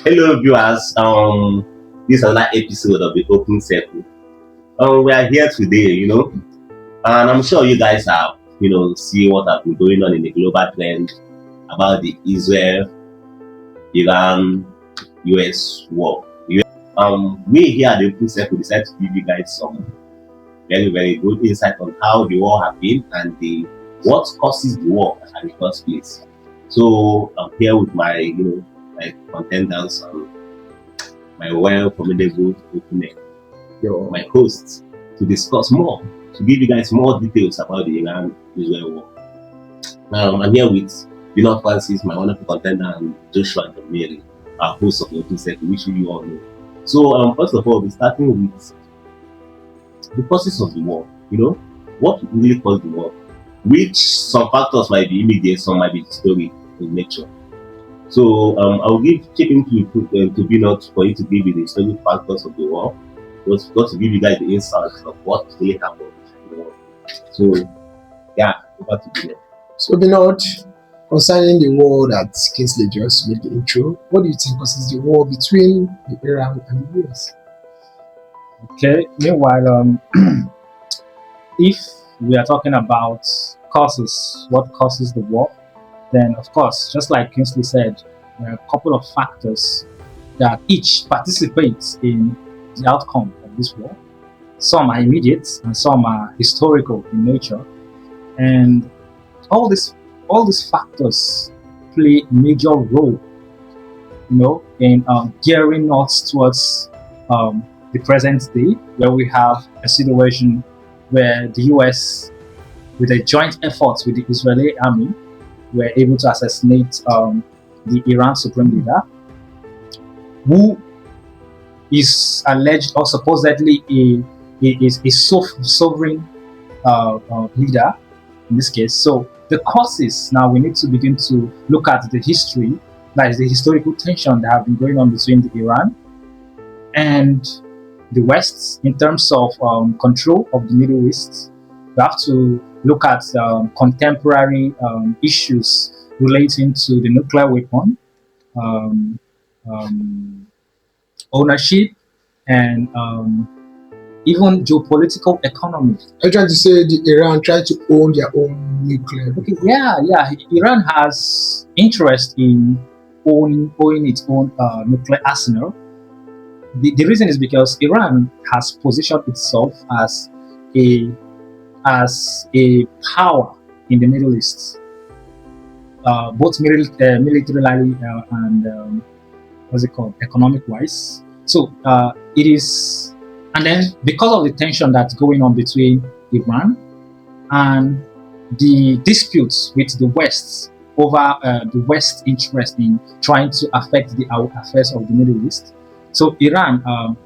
Hello, viewers. This is another episode of the Open Circle. We are here today, and I'm sure you guys have, see what have been going on in the global trend about the Israel, Iran, US war. We here at the Open Circle decided to give you guys some very, very good insight on how the war has been and what causes the war at the first place. So I'm here with my contenders and my well formidable opponent, my hosts, to discuss more, to give you guys more details about the Iran-Israel war. I'm here with Vinod Francis, my wonderful contender, and Joshua Mary, our host of the Open Circle, which you all know. So first of all, we're starting with the causes of the war. What really caused the war? Which some factors might be immediate, some might be historic in nature. So I'll give chipping to Vinod for you to give you the historic factors of the war, just to give you guys the insights of what really happened in the war. So yeah, over to Vinod. So, Vinod, concerning the war that Kingsley just made the intro, what do you think causes the war between Iran and the US? Okay, meanwhile, if we are talking about causes, what causes the war, then of course, just like Kingsley said, there are a couple of factors that each participates in the outcome of this war. Some are immediate and some are historical in nature. And all these factors play a major role, in gearing us towards the present day, where we have a situation where the US, with a joint effort with the Israeli army, were able to assassinate the Iran supreme leader, who is alleged or supposedly a sovereign leader in this case. So the causes, now we need to begin to look at the history, that is the historical tension that have been going on between the Iran and the West in terms of control of the Middle East. We have to look at contemporary issues relating to the nuclear weapon, ownership, and even geopolitical economy. Are you trying to say the Iran tried to own their own nuclear? Okay, yeah. Iran has interest in owning its own nuclear arsenal. The reason is because Iran has positioned itself as a power in the Middle East, both militarily and what's it called, economic wise. So it is, and then because of the tension that's going on between Iran and the disputes with the West over the West interest in trying to affect the affairs of the Middle East. So Iran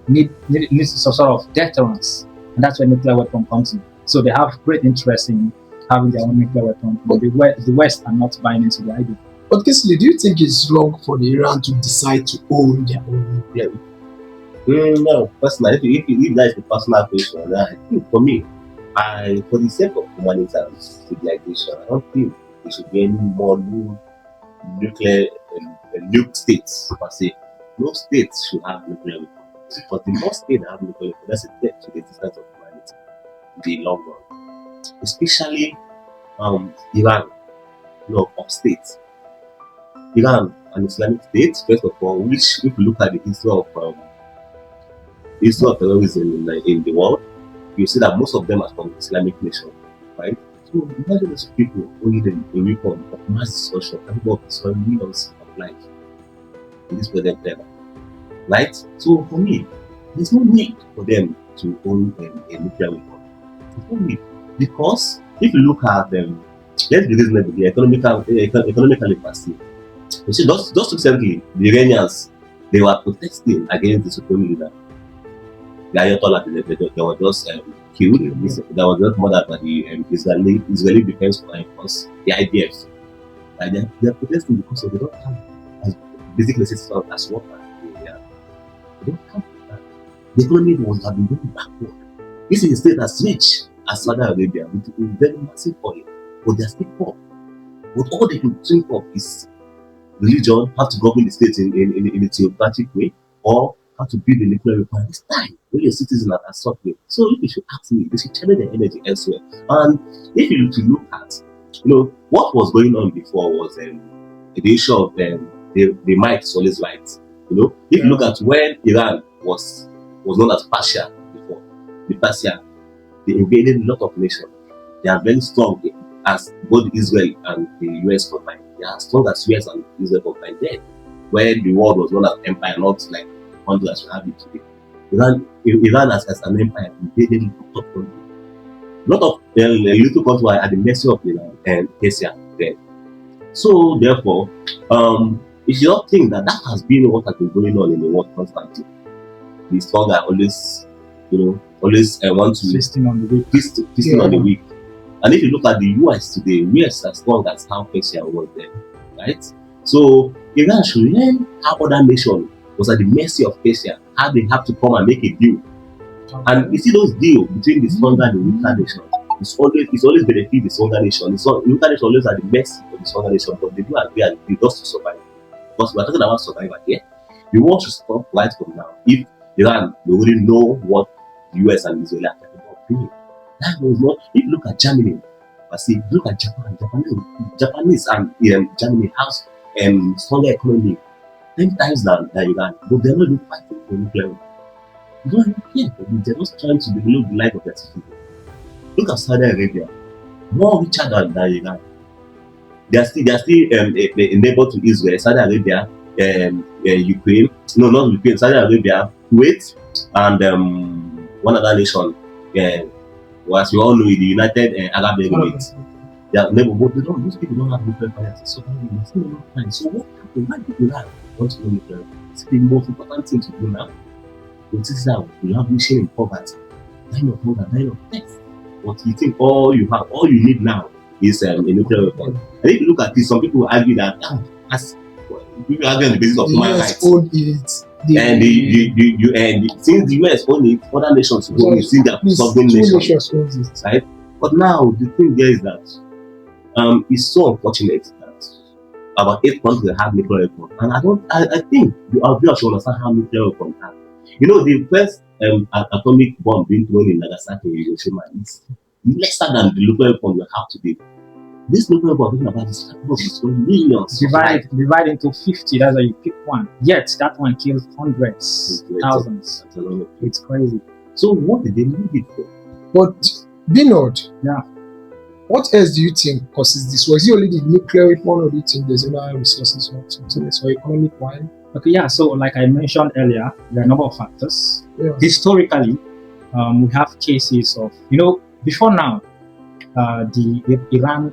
needs some sort of deterrence, and that's where nuclear weapon comes in. So they have great interest in having their own nuclear weapon, but the West are not buying into the idea. But Kingsley, do you think it's wrong for the Iran to decide to own their own nuclear weapon? No, personally, if that is the personal question, I think for me, for the sake of humanity and civilization, I don't think there should be any more nuclear nuked states per se. No states should have nuclear weapons, because the more states have nuclear weapons, that's a threat to the existence of humanity in the long run. Especially Iran, of states. Iran, an Islamic state, first of all, which, if you look at the history of terrorism in the world, you see that most of them are from Islamic nation, right? So imagine those people owning a weapon of mass destruction, capable of destroying millions of lives in this present era, right? So for me, there's no need for them to own a nuclear weapon. There's no need, because if you look at them, let's be reasonable, economically perceived. You see, just recently, the Iranians, they were protesting against the supreme leader. The Ayatollah, they were just killed. There was just murdered by the Israeli Defense Force, the IDF. And they are protesting because they don't have as basic necessities as water. They don't have that. The economy have been going backward. This is a state as rich as Saudi Arabia with very massive oil, but they are still poor. But all they can think of is religion, how to govern the state in a theocratic way, or how to build a nuclear weapon. It's time when your citizens are suffering. So if you should ask me, they should channel their energy elsewhere. And if you to look at, what was going on before was the issue of the might is always right. If you look at when Iran was known as Persia before, the Persia, they invaded a lot of nations. They are very strong as both Israel and the US combined. They are strong as US and Israel combined then, where the world was known as empire, not like country as we have it today. Iran as an empire invaded a lot of countries. A lot of little countries were at the mercy of Iran and Persia then. So therefore, if you don't think that has been what has been going on in the world constantly, the strong are always, always want to feasting on the weak. Feasting on the weak. And if you look at the US today, US as strong as how Persia was then, right? So Iran should learn how other nations was at the mercy of Persia, how they have to come and make a deal. And you see those deals between the stronger and the weaker nations. It's always benefit the stronger nation. The weaker nation always at the mercy of the stronger nation, but they do agree and they just to survive. Because we're talking about survival here. The war should stop right from now. If Iran, they already know what the US and Israel are capable of doing. That was not. If you look at Germany, look at Japan. Japanese and Germany has stronger economy 10 times than Iran, but they're not even fighting for nuclear. They don't even care for it. They're just trying to develop the life of their citizens. Look at Saudi Arabia, more richer than Iran. They are still a neighbor to Israel. Saudi Arabia, Ukraine, no, not Ukraine. Saudi Arabia, Kuwait, and one other nation. As we all know, the United Arab Emirates. They are neighbor, but these people don't have nuclear fires. So what happened? Why did Iran want to go nuclear? It's the most important thing to do now. But this is how we have mission in poverty, dying of hunger, dying of death. But you think all you need now is a nuclear weapon. And if you look at this, some people argue that people argue on the basis of human rights. Since the US own it, other nations own it, since they are sovereign nations, right? But now the thing there is that it's so unfortunate that about 8 countries have nuclear weapons, and I think our viewers should understand how nuclear weapons are. The first atomic bomb being thrown in Nagasaki and Hiroshima is lesser than the nuclear weapon we have today. This nuclear weapon about is destroying millions. Divide into 50, that's why you pick one. Yet that one kills hundreds, thousands. It's crazy. So what did they need it for? But Bernard, yeah. What else do you think causes this? Was it only the nuclear weapon, or do you think there's other resources or something else, or economic wine? Okay, yeah. So like I mentioned earlier, there are a number of factors. Yeah. Historically, we have cases of, before now, the Iran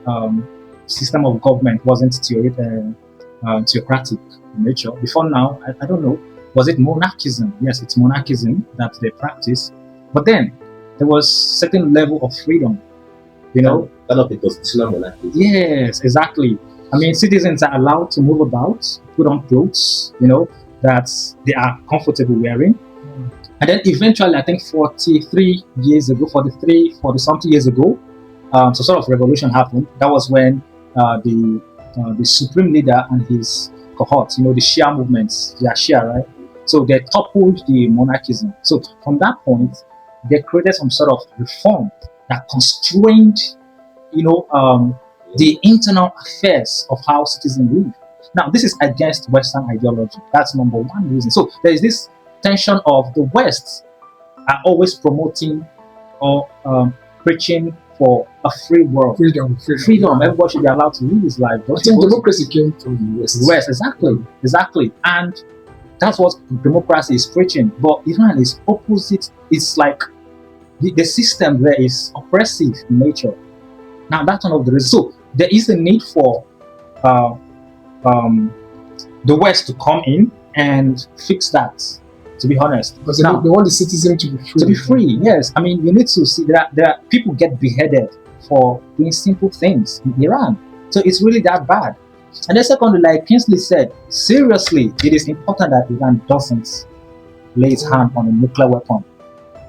system of government wasn't theocratic in nature. Before now, I don't know, was it monarchism? Yes, it's monarchism that they practice. But then there was certain level of freedom, Kind of a constitutional monarchy. Yes, exactly. I mean, citizens are allowed to move about, put on clothes, that they are comfortable wearing. And then eventually, I think 40 something years ago, some sort of revolution happened. That was when the supreme leader and his cohort, the Shia movements, they are Shia, right? So they toppled the monarchism. So from that point, they created some sort of reform that constrained, the internal affairs of how citizens live. Now, this is against Western ideology. That's number one reason. So there is this tension of the West are always promoting or preaching for a free world. Freedom. Everybody should be allowed to live his life. I think democracy came from the West. West, exactly. And that's what democracy is preaching. But Iran is opposite. It's like the system there is oppressive in nature. Now, that's one of the reasons. So there is a need for the West to come in and fix that, to be honest. Because they want the citizen to be free. To be free, yes. I mean, you need to see that there are people get beheaded for doing simple things in Iran. So it's really that bad. And then secondly, like Kingsley said, seriously, it is important that Iran doesn't lay its hand on a nuclear weapon.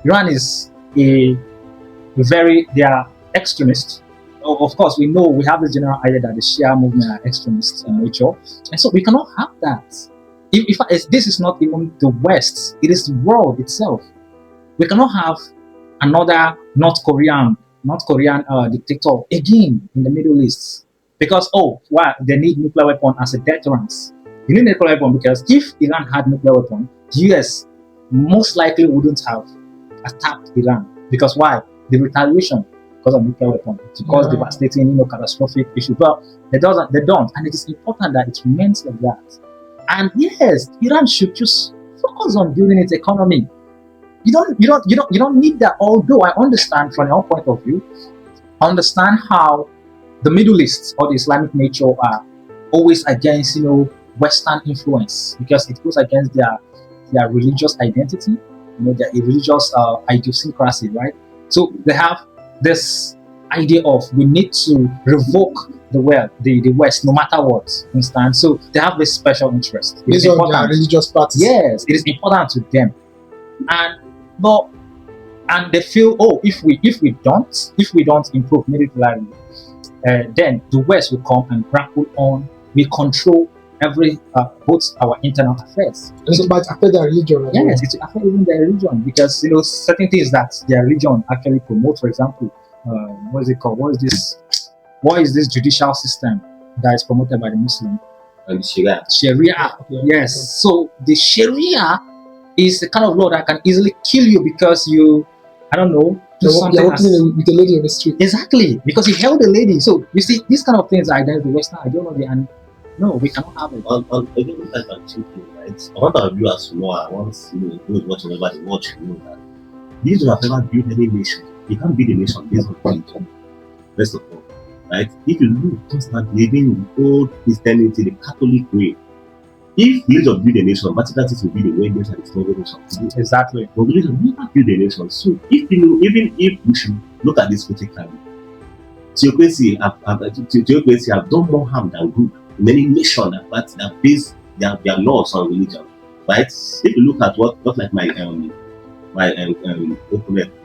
Iran is they are extremists. of course, we know we have this general idea that the Shia movement are extremists in nature, and so we cannot have that. If this is not even the West, it is the world itself. We cannot have another North Korean dictator again in the Middle East because why they need nuclear weapon as a deterrence. You need nuclear weapon because if Iran had nuclear weapon, the US most likely wouldn't have attacked Iran because why? The retaliation because of nuclear weapon to cause devastating, catastrophic issues. But they don't, and it is important that it remains like that. And yes, Iran should just focus on building its economy. You don't need that. Although I understand from your point of view, I understand how the Middle East or the Islamic nature are always against Western influence because it goes against their religious identity, their religious idiosyncrasy, right? So they have this idea of we need to revoke the West, no matter what. Understand? So they have this special interest. Based on their religious practice. Yes, it is important to them, and they feel, if we don't improve militarily, then the West will come and grapple on. We control both our internal affairs. And so, it might affect their religion. Yes, it will affect even their religion because certain things that their religion actually promotes. For example, what is it called? What is this judicial system that is promoted by the Muslim? And Sharia. Sharia. Yes. So the Sharia is the kind of law that can easily kill you because you, I don't know, you're walking with a lady on the street. Exactly, because he held a lady. So you see, these kind of things are against the Western ideology, and no, we cannot have it. Again, I'm thinking, right? I want our viewers to know, I want those watching over the watch to know that these have never built any nation. You can't build a nation based on religion. First of all, right? If you look constantly living in old Christianity, the Catholic way, if religion build a nation, Vatican City will build a way nation is not a nation. Exactly. But religion never build a nation. So even if we should look at this critically, theocracy have done more harm than good. Many nations that base their laws on religion, right? If you look at what like my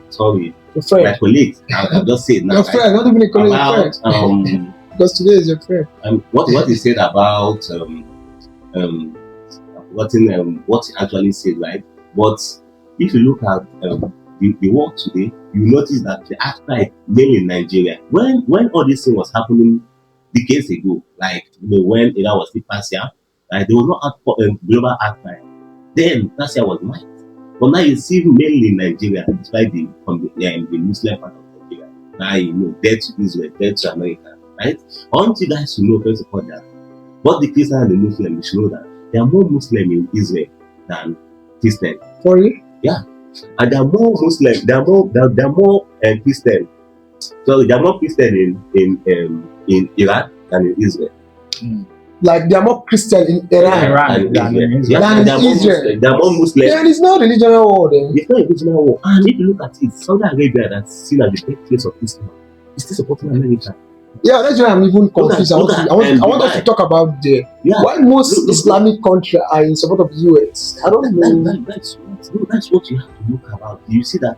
sorry, my colleague, I'll just say it now. Your friend, not even a colleague, about, friend. Because today is your friend. What he said about what he actually said, right? But if you look at the world today, you notice that the outcry mainly in Nigeria. When all this thing was happening decades ago, like when Iran was still Persia, right, there was no global outcry. Then Persia was white. But now you see mainly in Nigeria, despite the Muslim part of Nigeria. Now dead to Israel, dead to America, right? I want you guys to know first of all that both the Christian and the Muslim, you should know that there are more Muslims in Israel than Christians. For you? Yeah. And there are more Muslims, there are more Christians. So there are more Christians in Iran than in Israel. Like there are more Christians in Iran than in Israel. Than in Israel. There are more Muslims. There is no regional war then. It's not a regional war. And if you look at it, Saudi Arabia that's seen as the birthplace of Islam, is still supporting America. Yeah, that's why I'm even confused. I want us to talk about why most Islamic countries are in support of the US. I don't know. That's what you have to look about. You see that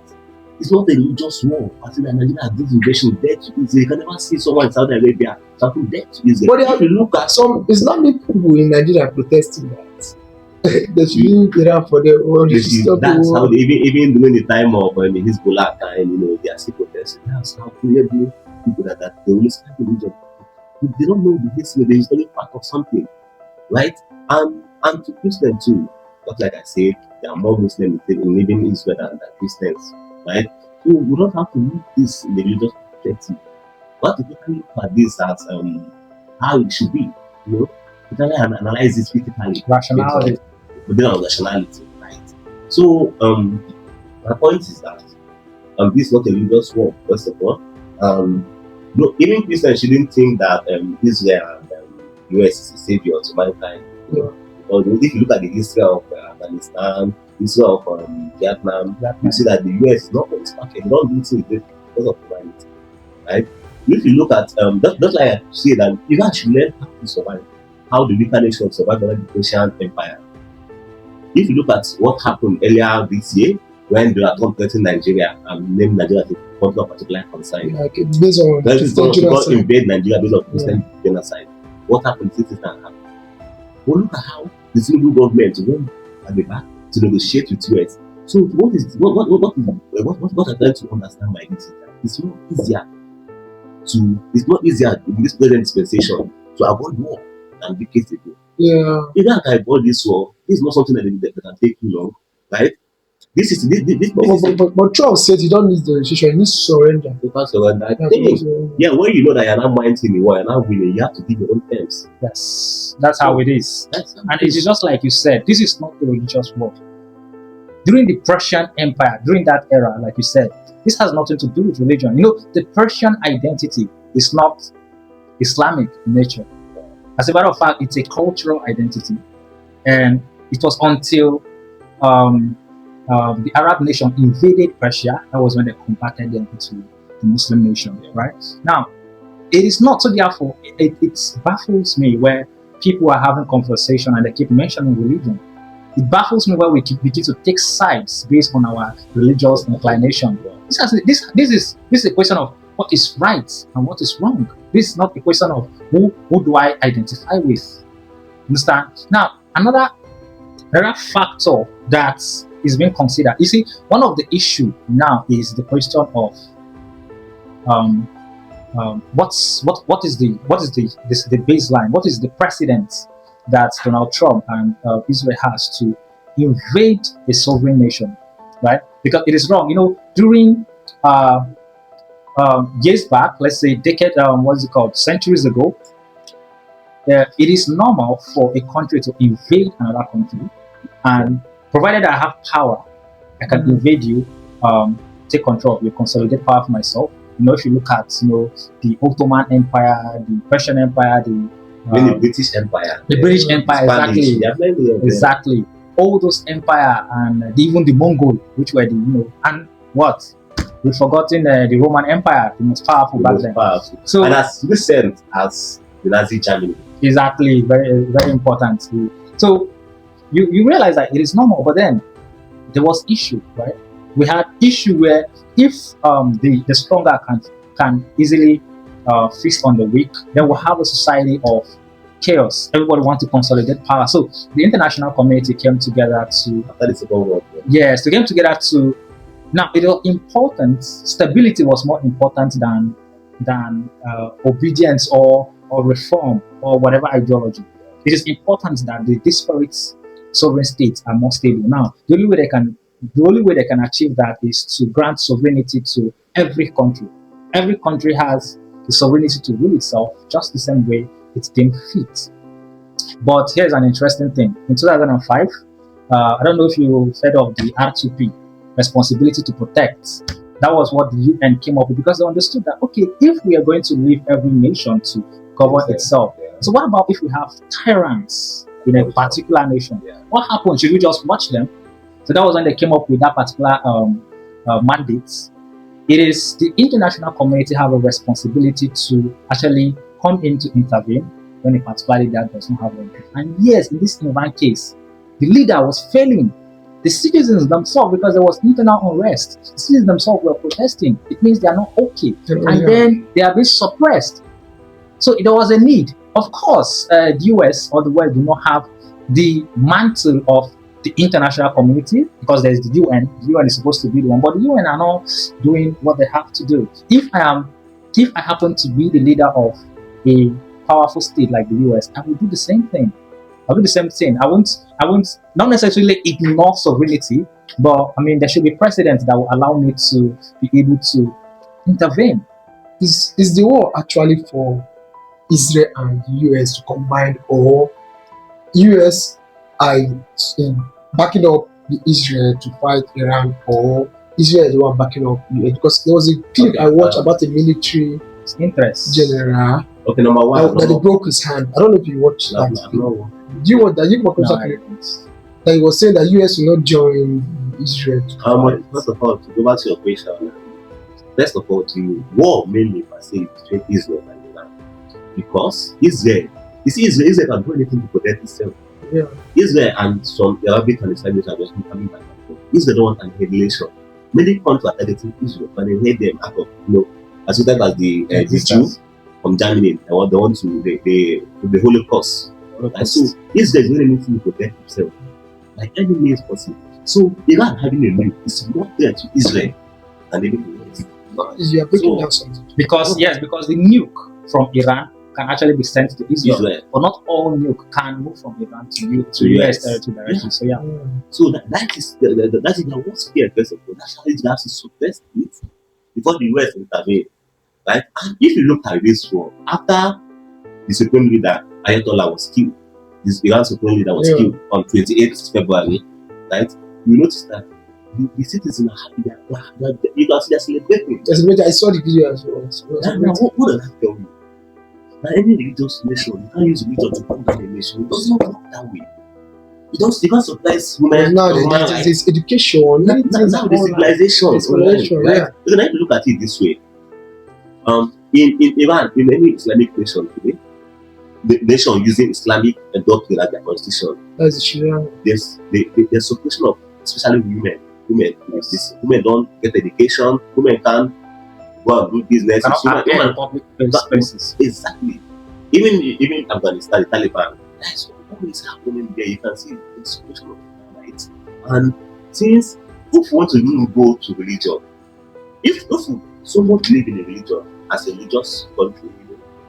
it's not a religious war. I think that Nigeria has this invasion dead to Israel. You can never see someone in Saudi Arabia something dead to Israel. But if you look at some Islamic people in Nigeria protesting that they should leave Iran for their own. That's how even during the time of Hezbollah time, they are still protesting. That's how clearly people that they will listen to religion. They don't know the history, the historic part of something, right? And to Christian too, just like I said, there are more Muslims living in Israel than Christians, right? So we don't have to look this in the religious perspective. We have to look at this as how it should be, We can analyze this critically. Rationality. Within our rationality, right? So my point is that this is not a religious war, first of all. Even Christians shouldn't think that Israel and US is a savior to mankind. Because if you look at the history of Afghanistan, history of Vietnam, you see that the US is not on its market. They don't do things because of humanity, right? If you look at just like I say that Iran should learn how to survive, how the weaker nations survive under the Persian Empire. If you look at what happened earlier this year, when they are threatening Nigeria and name Nigeria as a country of particular concern. Like based on That is Christian going to genocide. invade Nigeria based on Christian genocide. What happened? This is not happening. Well, look at how the Tinubu government went at the back to negotiate with US. So what I'm trying to understand by this is that it's not easier in this present dispensation to avoid war than decades ago. Yeah. Iran can avoid this war. This is not something that can take too long, right? This is But Trump said you don't need the negotiation, you need to surrender. because of that Yeah, thing. Yeah, when you know that you're not minding the war, you're not winning, you have to give your own terms. Yes, that's how it is. That's how And it is just like you said, this is not a religious war. During the Persian Empire, during that era, like you said, this has nothing to do with religion. You know, the Persian identity is not Islamic in nature. As a matter of fact, it's a cultural identity. And it was until the Arab nation invaded Persia, that was when they converted them into the Muslim nation, right? Now, it is not, so therefore, it baffles me where people are having conversation and they keep mentioning religion. It baffles me where we begin to take sides based on our religious inclination. This is a question of what is right and what is wrong. This is not a question of who do I identify with. Understand? Now, another factor that is being considered. You see, one of the issue now is the question of what is the baseline? What is the precedent that Donald Trump and Israel has to invade a sovereign nation, right? Because it is wrong. You know, during years back, let's say decade, centuries ago, it is normal for a country to invade another country, and provided I have power, I can invade you, take control of you, consolidate power for myself. You know, if you look at the Ottoman Empire, the Persian Empire, the British Empire, the British Empire, Spanish, exactly. All those empire and even the Mongol, which were and what we've forgotten the Roman Empire, the most powerful back then. So and as recent as the Nazi Germany. Exactly, very very important. So you realize that it is normal, but then there was issue, right? We had issue where if the stronger can easily feast on the weak, then we'll have a society of chaos. Everybody wants to consolidate power. So the international community came together to after the Civil War. Yes, they came together to now it was important. Stability was more important than obedience or reform or whatever ideology. It is important that the disparate sovereign states are more stable. Now, the only way they can achieve that is to grant sovereignty to every country. Every country has the sovereignty to rule itself just the same way it's deemed fit. But here's an interesting thing. In 2005, I don't know if you heard of the R2P, responsibility to protect. That was what the UN came up with because they understood that, okay, if we are going to leave every nation to govern itself, so what about if we have tyrants in a particular nation? What happens? Should we just watch them? So that was when they came up with that particular mandate. It is the international community have a responsibility to actually come in to intervene when a particular leader does not have one. And yes, in this Iran case, the leader was failing. The citizens themselves, because there was internal unrest, the citizens themselves were protesting. It means they are not okay. And then they are being suppressed. So there was a need. Of course, the US or the world do not have the mantle of the international community because there's the UN. The UN is supposed to be the one, but the UN are not doing what they have to do. If I happen to be the leader of a powerful state like the US, I will do the same thing. I'll do the same thing. I won't not necessarily ignore sovereignty, but I mean there should be precedents that will allow me to be able to intervene. Is the war actually for Israel and the US to combine, or US are backing up the Israel to fight Iran, or Israel is the one backing up US? Because there was a clip I watched about a military interest general. Okay, number one. That he broke his hand. I don't know if you watched that. No. Do you want that? That he was saying that US will not join Israel. First of all, to go back to your question, first of all, the war mainly per se between Israel and Iran, because Israel can do anything to protect itself. Yeah. Israel and some Arabic and Islamic are just coming back. Israel don't want an annihilation. Many countries are targeting Israel, but they hate them out of as well as the Jew from Germany. They want to the Holocaust. And so Israel is really needing to protect himself like any means possible. So Iran having a nuke is more threat to Israel than anything else. You are breaking down something. Because the nuke from Iran can actually be sent to Israel. But not all nuke can move from Iran to US territory directly. So yeah. So that is the worst fear first of all. That's how it has to suppress it before the US intervene. Right? And if you look at this war, after the supreme leader Ayatollah was killed, this Iran supreme leader was killed on 28th February, right? You notice that the citizens are happy. You can see they're celebrating. I saw the video as well. Now, what does that tell you? That any religious nation, you can't use religion to put down a nation. It doesn't work that way. You can't suppress women. Now there's education. Now the civilization. Yeah. You can look at it this way. In Iran, in any Islamic nation today, the nation using Islamic doctrine as their constitution. That's the Sharia. There's suppression of especially women. Women don't get education. Women can't go and do business. Women public spaces. Exactly. Even Afghanistan, the Taliban. That's what is happening there. You can see the suppression of human rights. And since if you want to even go to religion, if someone live in a religion as a religious country,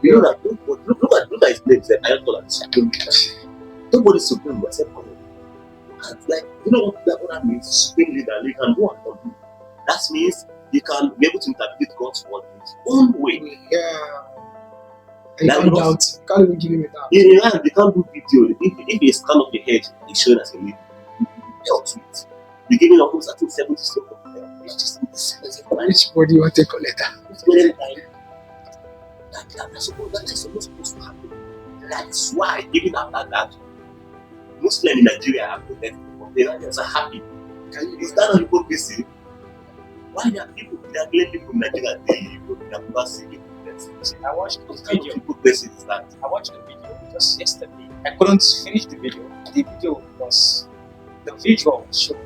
you know that look at his name, said Ayatollah the Supreme Leader. Nobody's supreme except God. Like, you know what that means? Supreme leader, you can go and do. That means you can be able to interpret God's word in his own way. Yeah. And you can't even give him a doubt. In Iran, they can't do video. If they scan off the head, it's shown as a leader. You to it. You're giving almost, I think, 70 strokes of hair. It's just which body you want to take a letter? That's supposed to happen. That's why, even after that, Muslims in Nigeria are protesting, but the Iranians are happy. Is that not hypocrisy? Why there are people from Nigeria they have never seen it? I watched the video. Hypocrisy is that? I watched the video just yesterday. I couldn't finish the video. The visual showed a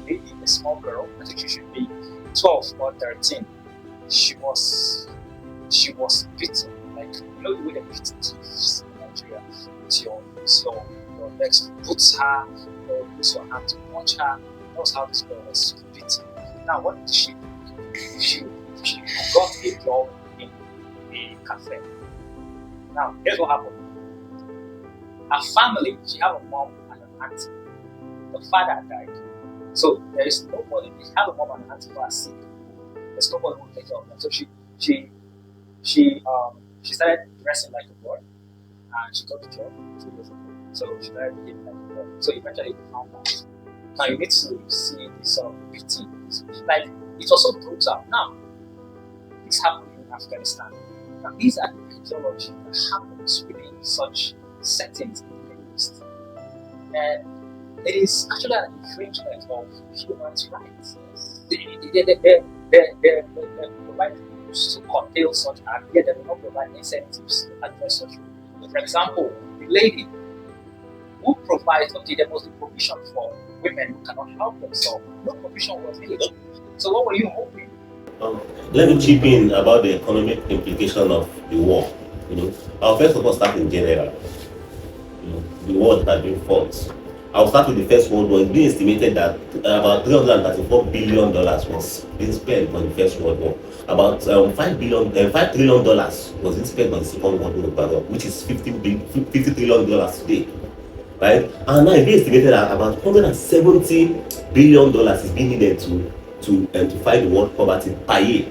lady, a small girl. I think she should be 12 or 13. She was beaten, like the way they beat thieves in Nigeria. With your legs to put her, use your hand to punch her. That's how this girl was beaten. Now what did she do? She got a job in a cafe. Now here's what happened. Her family, she had a mom and an auntie. The father died. So there is nobody. She had a mom and an auntie who are sick. There's nobody who will take care of them. So she started dressing like a boy, and she got the job 2 years ago. So she started behaving like a boy. So eventually we found out. Now you need to see this beating. Like, it was so brutal. Now, this happened in Afghanistan. Now these are the ideology that happens within such settings in the Middle East. And it is actually an infringement of human rights. They provide to curtail such acts, yet they will not provide incentives to address such. For example, the lady who provides, there must be provision for women who cannot help themselves. No provision was made. So what were you hoping? Let me chip in about the economic implication of the war. I'll first of all start in general. The war that has been fought. I'll start with the First World War. It's been estimated that about $334 billion was being spent on the First World War. About $5 trillion was being spent on the Second World War, which is $50 trillion today. Right? And now it's been estimated that about $170 billion is being needed to fight the world poverty per year.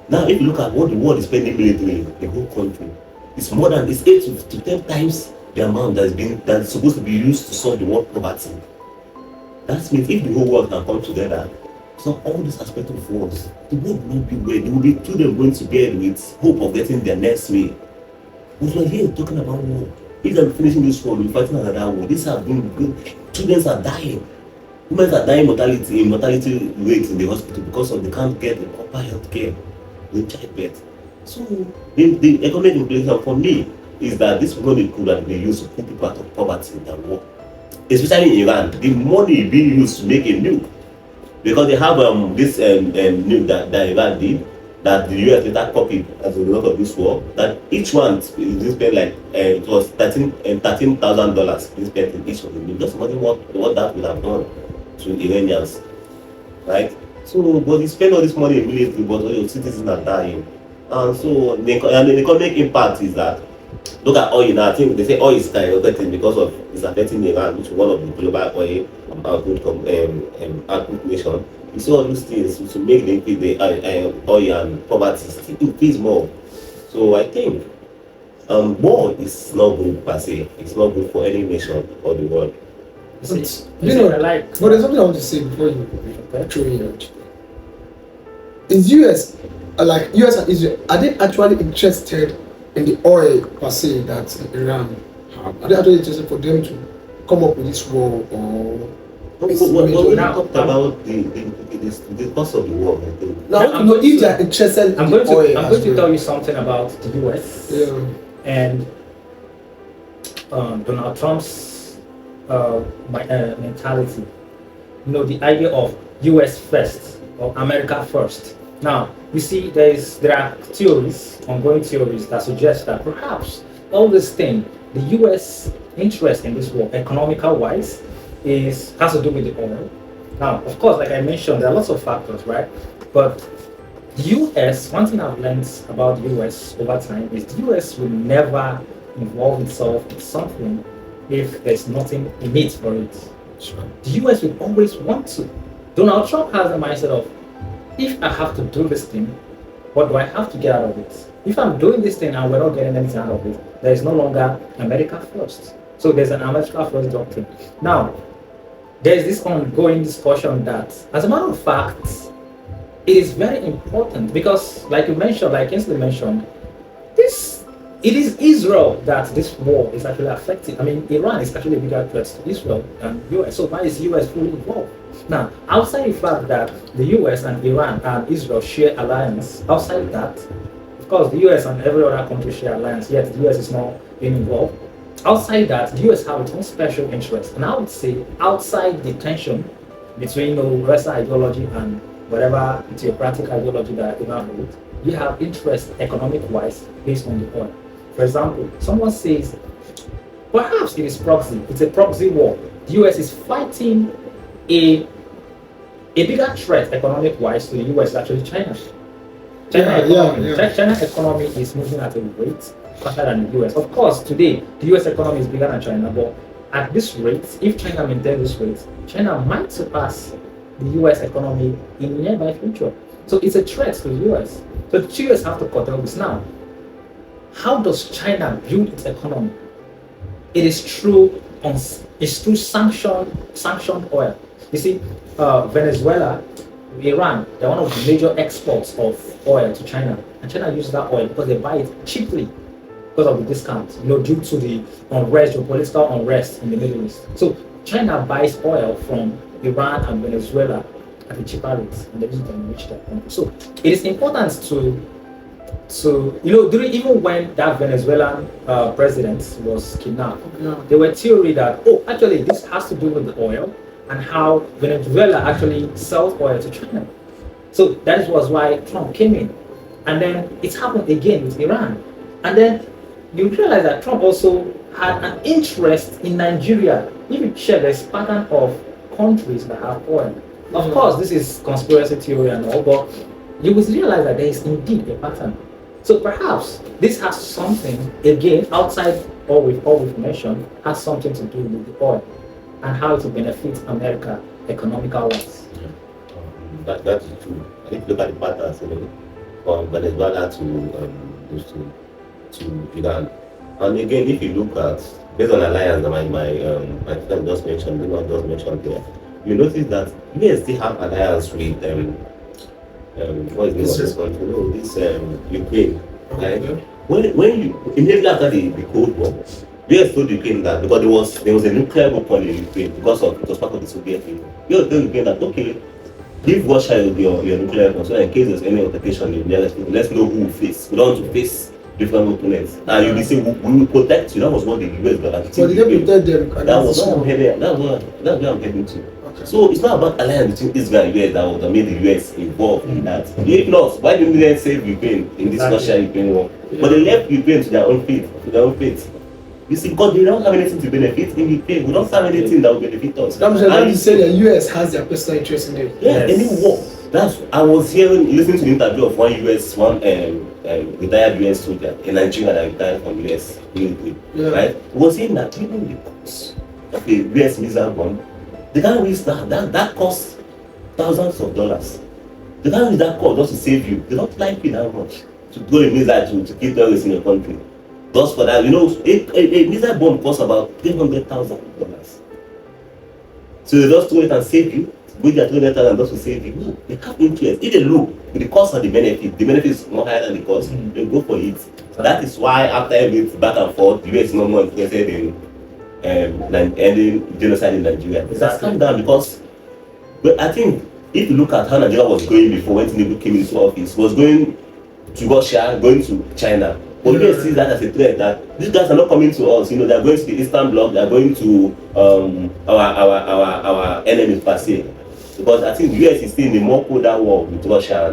Now, if you look at what the world is spending militarily, the whole country, it's 8 to 10 times the amount that's supposed to be used to solve the world poverty. That means if the whole world can come together, so all these aspects of wars, the world will not be where they will be children going to bed with hope of getting their next meal. But we're here talking about war. If they're finishing this war, we're fighting another war. These have been good. Children are dying. Women are dying mortality rates in the hospital because they can't get the proper health care with childbirth. So the economic implication for me is that this money could have been used to put people out of poverty than war. especially in Iran, the money being used to make a nuke, because they have this nuke that Iran did, that the US later copied as a result of this war. That each one is spent like it was $13,000 spent in each of the nuke. Just imagine what that would have done to Iranians, right? So, but they spend all this money immediately, but all your citizens are dying. And so, the economic impact is that, look at oil now. I think they say oil is skyrocketing because of it's affecting Iran, which is one of the global oil output nation. You see all these things to make the oil and poverty still increase more. So I think war is not good per se. It's not good for any nation or the world. But, but there's something I want to say before you throw it out. Is US, like US and Israel, are they actually interested in the oil per se that Iran have? Are they actually interested for them to come up with this war, or? We talked about the cost of the war, I think. Now, I want to know if they are interested in the oil. I'm going to tell you something about the US and Donald Trump's mentality. You know, the idea of US first or America first. Now, you see, there are theories, ongoing theories that suggest that perhaps all this thing, the US interest in this war, economical wise, has to do with the oil. Now, of course, like I mentioned, there are lots of factors, right? But the US, one thing I've learned about the US over time is the US will never involve itself in something if there's nothing in it for it. Sure. The US will always want to. Donald Trump has the mindset of, if I have to do this thing, what do I have to get out of it? If I'm doing this thing and we're not getting anything out of it, there is no longer America first. So there's an America first doctrine. Now, there's this ongoing discussion that, as a matter of fact, it is very important because, like you mentioned, like Kinsley mentioned, it is Israel that this war is actually affecting. I mean, Iran is actually a bigger threat to Israel than US. So why is US fully involved? Now, outside the fact that the US and Iran and Israel share alliance, outside that, of course, the US and every other country share alliance, yet the US is not being involved. Outside that, the US have its own special interest. And I would say, outside the tension between Western ideology and whatever theocratic ideology that Iran holds, you have interest economic-wise based on the oil. For example, someone says, perhaps it is proxy, it's a proxy war. The US is fighting a bigger threat economic-wise to the US is actually China. China economy is moving at a rate faster than the US. Of course, today, the US economy is bigger than China, but at this rate, if China maintains this rate, China might surpass the US economy in the nearby future. So it's a threat to the US. So the US have to curtail this now. How does China build its economy? It is through sanctioned oil. You see, Venezuela, Iran, they're one of the major exports of oil to China, and China uses that oil because they buy it cheaply because of the discount, due to the unrest, geopolitical unrest in the Middle East. So China buys oil from Iran and Venezuela at a cheaper rate, and they use it to enrich their country. So it is important to during even when that Venezuelan president was kidnapped, there were theory that actually this has to do with the oil and how Venezuela actually sells oil to China. So that was why Trump came in, and then it happened again with Iran, and then you realize that Trump also had an interest in Nigeria. If you check, there's a pattern of countries that have oil. Of course, this is conspiracy theory and all, but you will realize that there is indeed a pattern. So perhaps this has something, again, outside all we've mentioned, has something to do with the oil and how it will benefit America economical wise. That's true. I think look at the patterns, from Venezuela to Iran. And again, if you look at, based on alliance that my friend just mentioned, there, you notice that US still have alliance with what is this country? No, this Ukraine. Right? When you immediately after the Cold War, US told Ukraine that because there was a nuclear weapon in Ukraine because it was part of the Soviet Union. US told Ukraine that give Russia your nuclear weapon so that in case there's any altercation in there, let's know who we face. We don't want to face different opponents. And you'll be saying, we will protect you. That was what the US was. So did they protect them? That was what I'm heading. That's where I'm heading to. Okay. So it's not about alliance between Israel and US that made the US involved in that. If not, why didn't they save Ukraine in this Russia-Ukraine war? But they left Ukraine to their own fate. You see, because they don't have anything to benefit in Ukraine. We don't have anything that will benefit us. That you say the US has their personal interest in it. Yeah, any war. I was listening to the interview of one retired US soldier in Nigeria that retired from US military. Yeah. Right? He was saying that even the cost of a US missile bomb, they can't use that costs thousands of dollars. They can't use that cost just to save you. They don't like you that much to go a missile to kill terrorists in your country. Just for that, a missile bomb costs about $300,000. So they just throw it and save you. With their $300,000 just to save you. No, they have interest. If they look with the cost and the benefit is more higher than the cost, they go for it. So that is why after every back and forth, the US is no more interested in ending genocide in Nigeria. It has come down because, but I think if you look at how Nigeria was going before when Tinubu came into office, was going to Russia, going to China. But we see that as a threat that these guys are not coming to us. They are going to the Eastern Bloc. They are going to our enemies per se. Because I think the US is still in a more colder war with Russia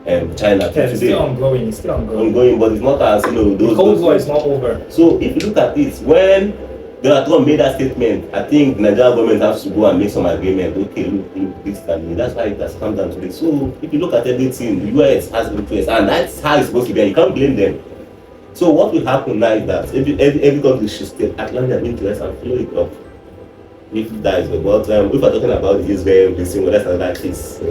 and China. Yeah, it's still ongoing. It's still ongoing, but it's not as the Cold War is not over. So if you look at it, when Donald Trump made that statement, I think the Nigerian government has to go and make some agreement. Okay, look this and that's why it has come down to this. So if you look at everything, the US has interest, and that's how it's supposed to be. And you can't blame them. So what will happen now is that every country should stay at their interest and follow it up. If that is but if we're talking about Israel, this thing, that's another case.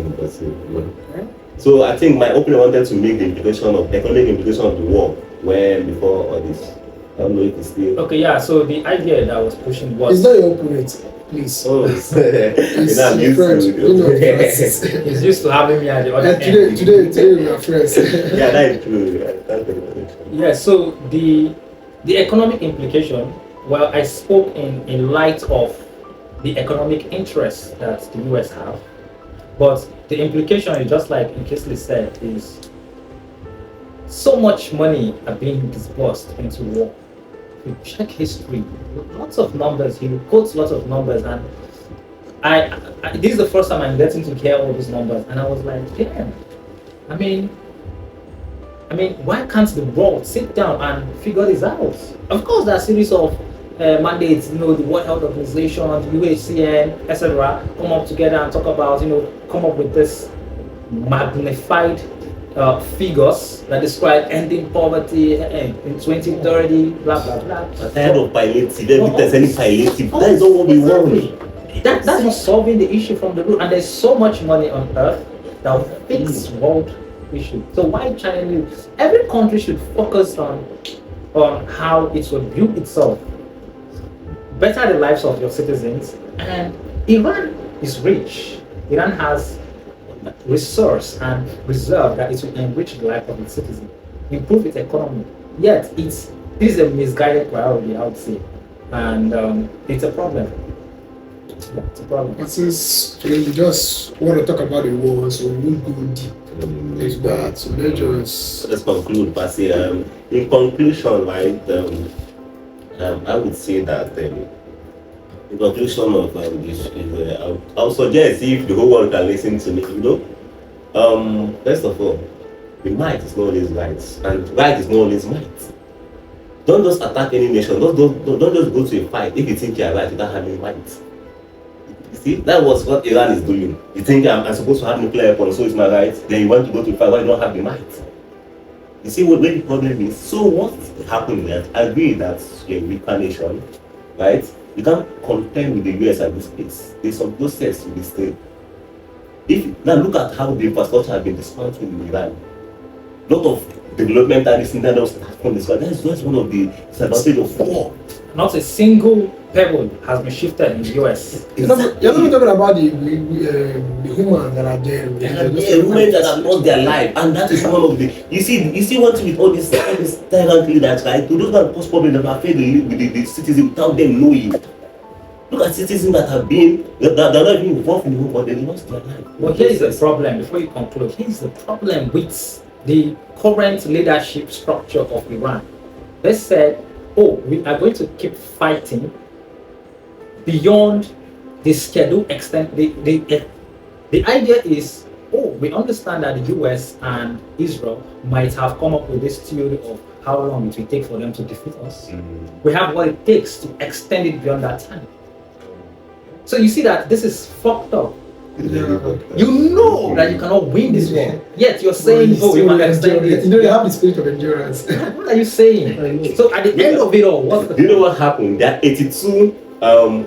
So I think my opening wanted to make the economic implication of the war before all this. I don't know if it's still okay. Yeah. So the idea that I was pushing was it's not your opponent, please. Oh, it's he's used to having me at the other end. Today we are friends. Yeah, that is true. Yeah. So the economic implication. Well, I spoke in light of the economic interests that the US have, but the implication is just like Kinsley said, is so much money are being disbursed into war. If you check history, lots of numbers, he quotes lots of numbers, and I this is the first time I'm getting to hear all these numbers, and I was like, damn, I mean, why can't the world sit down and figure this out? Of course, there are a series of mandates, the World Health Organization, UHCN, etc., come up together and talk about, come up with this magnified figures that describe ending poverty in 2030, blah blah blah. Tired of palliative, every time any palliative, that is not what we want. That's not solving the issue from the root, and there's so much money on earth that will fix world issue. So why China? Every country should focus on how it will build itself, better the lives of your citizens. And Iran is rich. Iran has resource and reserve that it will enrich the life of its citizens, improve its economy. Yet this is a misguided priority, I would say, and it's a problem. It's a problem. But since we just want to talk about the war, so we will go deep into that. So let's conclude by saying, in conclusion, right? I would say that in conclusion of this is, I would suggest if the whole world can listen to me, first of all, the might is not always right, and right is not always might. Don't just attack any nation. Don't just go to a fight if you think you are right without having might. You see, that was what Iran is doing. You think I'm supposed to have nuclear weapons, so it's my right. Then you want to go to a fight why you don't have the might. You see where the problem is. So what happened there? I agree that a weaker nation, right? You can't contend with the US at this place. There's some process to this thing. Now look at how the infrastructure has been dismantled in Iran. A lot of development and this and that start from this. That's one of the disadvantages of war. Not a single pebble has been shifted in the US. You're not talking about the humans that are there. The women that have lost their life, and that is one of the. You see one thing with all this tyrant leaders, right? To those that cause problems that are afraid to live with the citizens without them knowing. Look at citizens that have been that are not even involved in the war, but they lost their life. Well, here is the problem. Before you conclude, here is the problem with the current leadership structure of Iran. They said, oh, we are going to keep fighting beyond the scheduled extent. The idea is, oh, we understand that the US and Israel might have come up with this theory of how long it will take for them to defeat us. We have what it takes to extend it beyond that time. So you see that this is fucked up. You know that you cannot win this war, yet you're saying, oh, you can extend it. You know, you have the spirit of endurance. What are you saying? So at the end of it all, what's the Do you know what happened? There are 82.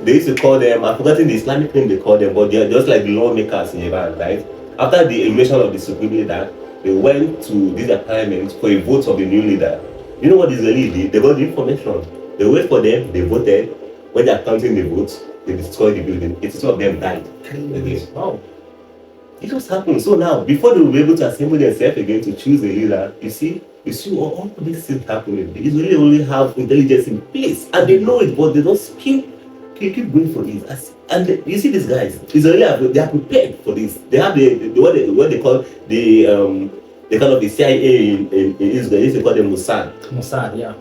They used to call them. I've forgotten the Islamic name they call them, but they're just like the lawmakers in Iran, right? After the elimination of the supreme leader, they went to this parliament for a vote of the new leader. You know what the Israelis did? They got the information. They wait for them. They voted. When they are counting the votes, they destroyed the building. 82 of them died. Again. Wow. It just happened. So now, before they will be able to assemble themselves again to choose a leader, you see all these things happening. The Israelis only have intelligence in place, and they know it, but they don't keep going for this. And you see these guys, Israelis, they are prepared for this. They have what they call the kind of the CIA in Israel. They call them Mossad. Mossad, yeah.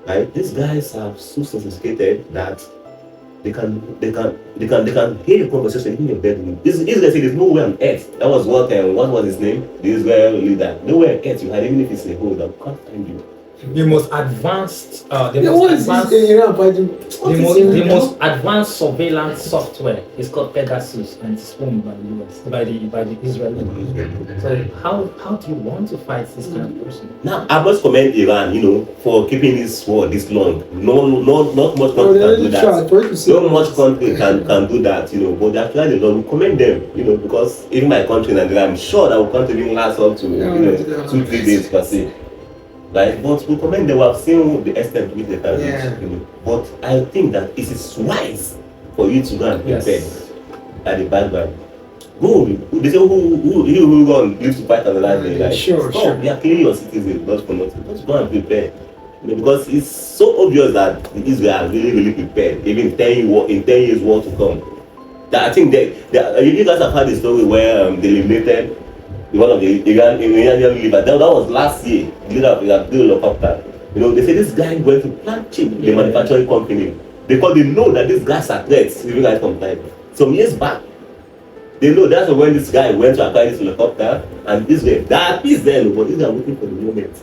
Right? These guys are so sophisticated that they can hear the conversation in your bedroom. Israel said there's nowhere on earth. That was what was his name? The Israel leader. Nowhere on earth you had, even if it's a hole, that can't find you. The most advanced, the most advanced surveillance software is called Pegasus, and it's owned by the US, by the Israelis. So how do you want to fight this kind of person? Now I must commend Iran, for keeping this war this long. Not much country can do that. Not much country can do that, but they actually don't. We commend them, because even my country, Nigeria, I'm sure that our country didn't last up to 2-3 days per se. Right? But we commend them. We have seen the extent to which they can reach. But I think that it is wise for you to go and prepare at the background. Go. They say who go and live to fight on the land day. Like, Sure. They are killing your citizens, not for nothing. Just go and prepare. Because it's so obvious that Israel are really, really prepared, even in 10 years war to come. That I think you guys have heard the story where they eliminated one of the Iranian leader. That was last year. The leader of the helicopter. They say this guy went to plant chip, the manufacturing company, because they know that these guys are threats, even right from time. Some years back, they know that's when this guy went to acquire this helicopter, and Israel, that is then, but Israel are waiting for the moment.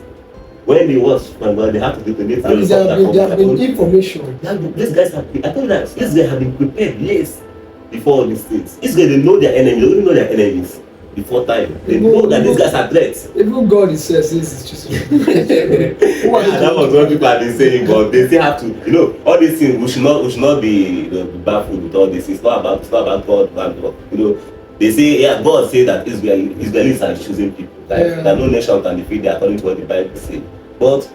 When they was, they have to detonate the helicopter. There have been information. These guys have been, I told you that Israel have been prepared years before all these things. Israel, they know their enemies, they only know their enemies. Before time, they know that these guys are threats. Even God says this is just. That was what people have been saying, but they still have to. All these things we should not be baffled with all this. It's not about God. They say, God says that Israelis are choosing people. That no nation can defeat them according to what the Bible says. But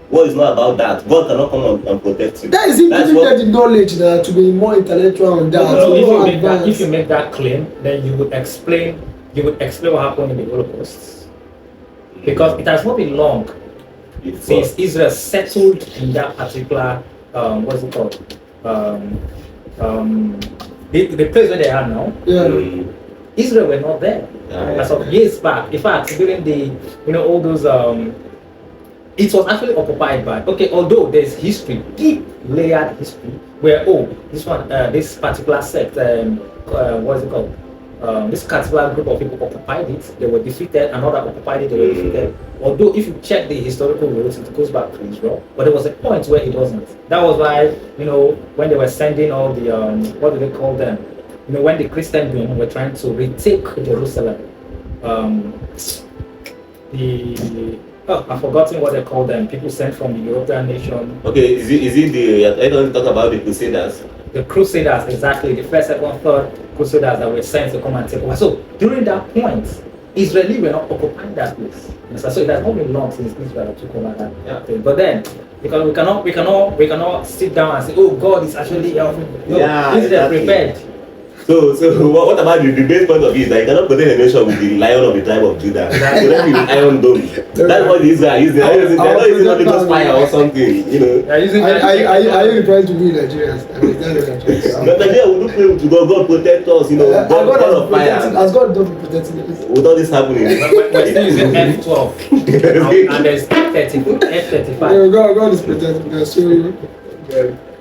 what is not about that? God cannot come and protect you. That is giving them the knowledge to be more intellectual on that. If you make that claim, then you would explain what happened in the Holocaust. Because it has not been long since Israel settled in that particular, what's it called? The place where they are now. Israel were not there. As of years back. In fact, during the, all those, it was actually occupied by, although there's history, deep layered history, where, this particular sect, what's it called? This particular group of people occupied it, they were defeated, another occupied it, they were defeated. Although if you check the historical roots, it goes back to Israel, but there was a point where it wasn't. That was why, when they were sending all the, what do they call them? When the Christendom were trying to retake Jerusalem, I've forgotten what they call them. People sent from the European nation. Okay, is it I don't talk about the Crusaders? The Crusaders, exactly. The first, second, third Crusaders that were sent to come and take over. So during that point, Israelis were not occupying that place. So it has not been long since Israel took over that thing. But then, because we cannot sit down and say, oh, God is actually helping. No, Israel prepared. So what about the base point of view is that you cannot protect a nation with the lion of the tribe of Judah. So that is the Iron Dome. That's what these guys use. They're not using Holy Ghost fire or something, you know. They're using Are you referring to me, Nigerians? I mean, that's what I'm trying to say. But Nigeria will do pray to God. God protect us, you know. God of fire. Has God not been protecting us? With all this happening. We're still using F12 and there's F35. Yeah, God is protecting us. So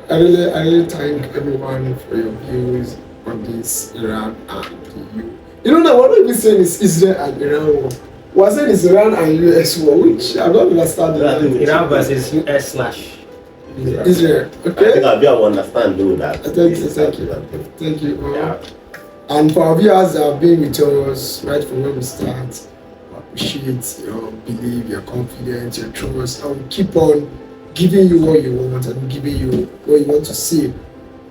I really thank everyone for your views on this Iran and the EU. You know that what we've been saying is Israel and Iran war. We're saying it's Iran and US war, which I don't understand. Iran versus US slash Israel. Okay. I think I'll be able to understand though that. Thank you. Yeah. And for our viewers that have been with us right from when we start, we appreciate your belief, your confidence, your trust, and we keep on giving you what you want and giving you what you want to see.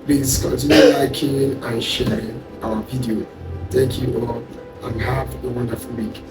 Please continue liking and sharing our video. Thank you all and have a wonderful week.